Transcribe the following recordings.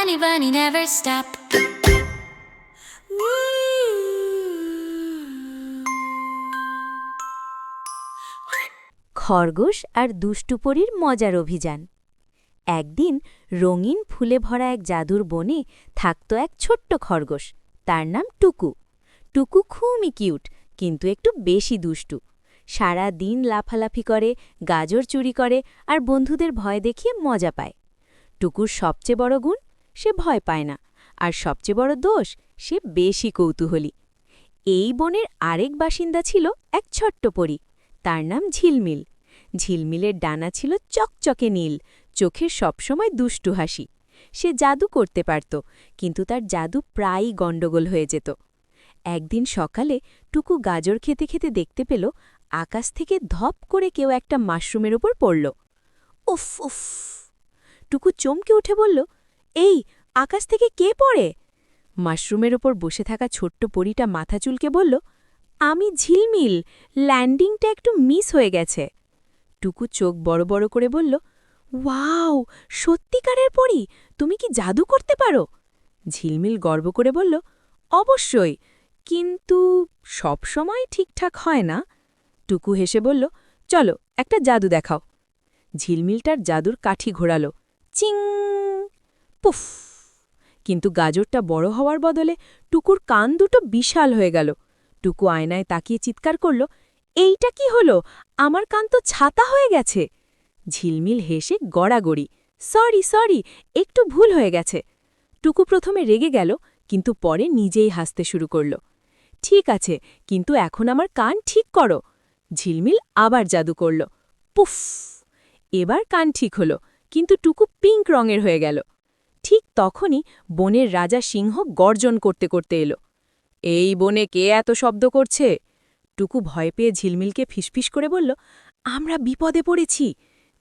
Bunny, bunny, never stop. খরগোশ আর দুষ্টু পরীর মজার অভিযান। একদিন রঙিন ফুলে ভরা এক জাদুর বনে থাকত এক ছোট্ট খরগোশ। তার নাম টুকু। টুকু খুবই কিউট, কিন্তু একটু বেশি দুষ্টু। সারা দিন লাফালাফি করে, গাজর চুরি করে আর বন্ধুদের ভয় দেখিয়ে মজা পায়। টুকুর সবচেয়ে বড় গুণ, সে ভয় পায় না। আর সবচেয়ে বড় দোষ, সে বেশি কৌতূহলী। এই বনের আরেক বাসিন্দা ছিল এক ছোট্ট পরী। তার নাম ঝিলমিল। ঝিলমিলের ডানা ছিল চকচকে নীল, চোখে সবসময় দুষ্টু হাসি। সে জাদু করতে পারত, কিন্তু তার জাদু প্রায়ই গণ্ডগোল হয়ে যেত। একদিন সকালে টুকু গাজর খেতে খেতে দেখতে পেল আকাশ থেকে ধপ করে কেউ একটা মাশরুমের ওপর পড়ল। উফ উফ! টুকু চমকে উঠে বলল, এই আকাশ থেকে কে পড়ে? মাশরুমের ওপর বসে থাকা ছোট্ট পরীটা মাথা চুলকে বলল, আমি ঝিলমিল, ল্যান্ডিংটা একটু মিস হয়ে গেছে। টুকু চোখ বড় বড় করে বলল, ওয়াও, সত্যিকারের পরী, তুমি কি জাদু করতে পারো? ঝিলমিল গর্ব করে বলল, অবশ্যই, কিন্তু সব সময় ঠিকঠাক হয় না। টুকু হেসে বলল, চলো একটা জাদু দেখাও। ঝিলমিলটার জাদুর কাঠি ঘোরাল, চিং, পুফ! কিন্তু গাজরটা বড় হওয়ার বদলে টুকুর কান দুটো বিশাল হয়ে গেল। টুকু আয়নায় তাকিয়ে চিৎকার করল, এইটা কি হলো? আমার কান তো ছাতা হয়ে গেছে। ঝিলমিল হেসে গড়াগড়ি, সরি সরি, একটু ভুল হয়ে গেছে। টুকু প্রথমে রেগে গেল, কিন্তু পরে নিজেই হাসতে শুরু করল। ঠিক আছে, কিন্তু এখন আমার কান ঠিক করো। ঝিলমিল আবার জাদু করল, পুফ! এবার কান ঠিক হল, কিন্তু টুকু পিঙ্ক রঙের হয়ে গেল। ঠিক তখনই বনের রাজা সিংহ গর্জন করতে করতে এলো। এই বনে কে এত শব্দ করছে? টুকু ভয় পেয়ে ঝিলমিলকে ফিসফিস করে বলল, আমরা বিপদে পড়েছি।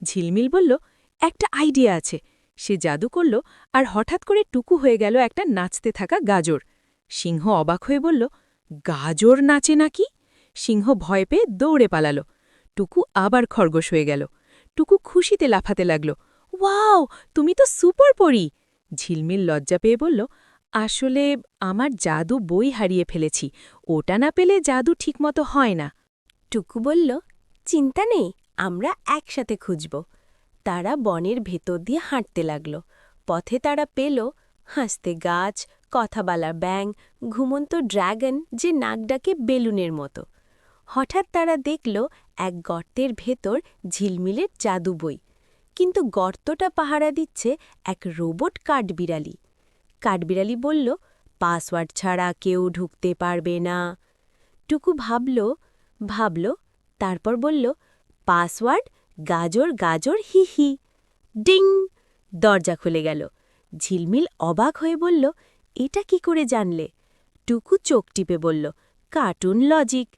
ঝিলমিল বলল, একটা আইডিয়া আছে। সে জাদু করল, আর হঠাৎ করে টুকু হয়ে গেল একটা নাচতে থাকা গাজর। সিংহ অবাক হয়ে বলল, গাজর নাচে নাকি? সিংহ ভয় পেয়ে দৌড়ে পালাল। টুকু আবার খরগোশ হয়ে গেল। টুকু খুশিতে লাফাতে লাগল, ওয়াও, তুমি তো সুপার পরী! ঝিলমিল লজ্জা পেয়ে বলল, আসলে আমার জাদু বই হারিয়ে ফেলেছি, ওটা না পেলে জাদু ঠিকমতো হয় না। টুকু বলল, চিন্তা নেই, আমরা একসাথে খুঁজব। তারা বনের ভেতর দিয়ে হাঁটতে লাগল। পথে তারা পেল হাসতে গাছ, কথা বলা ব্যাঙ, ঘুমন্ত ড্র্যাগন যে নাক ডাকে বেলুনের মতো। হঠাৎ তারা দেখল এক গর্তের ভেতর ঝিলমিলের জাদু বই, কিন্তু গর্তটা পাহারা দিচ্ছে এক রোবট কাঠবিড়ালি। কাঠবিড়ালি বলল, পাসওয়ার্ড ছাড়া কেউ ঢুকতে পারবে না। টুকু ভাবল, তারপর বলল, পাসওয়ার্ড গাজর গাজর হি হি। ডিং! দরজা খুলে গেল। ঝিলমিল অবাক হয়ে বলল, এটা কি করে জানলে? টুকু চোখ টিপে বলল, কার্টুন লজিক।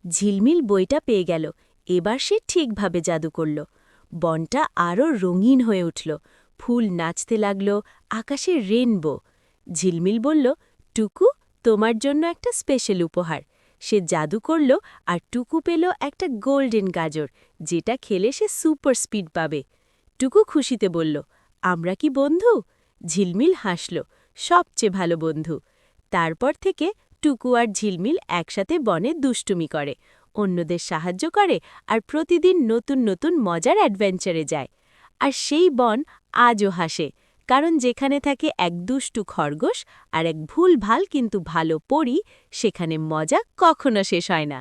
ঝিলমিল বইটা পেয়ে গেল। এবার সে ঠিকভাবে জাদু করল। বনটা আরও রঙিন হয়ে উঠল। ফুল নাচতে লাগল, আকাশে রেনবো। ঝিলমিল বলল, টুকু, তোমার জন্য একটা স্পেশাল উপহার। সে জাদু করল, আর টুকু পেল একটা গোল্ডেন গাজর, যেটা খেলে সে সুপার স্পিড পাবে। টুকু খুশিতে বলল, আমরা কি বন্ধু? ঝিলমিল হাসল, সবচেয়ে ভালো বন্ধু। তারপর থেকে টুকু আর ঝিলমিল একসাথে বনে দুষ্টুমি করে, অন্যদের সাহায্য করে, আর প্রতিদিন নতুন নতুন মজার অ্যাডভেঞ্চারে যায়। আর সেই বন আজও হাসে, কারণ যেখানে থাকে এক দুষ্টু খরগোশ আর এক ভুলভাল কিন্তু ভালো পরী, সেখানে মজা কখনো শেষ হয় না।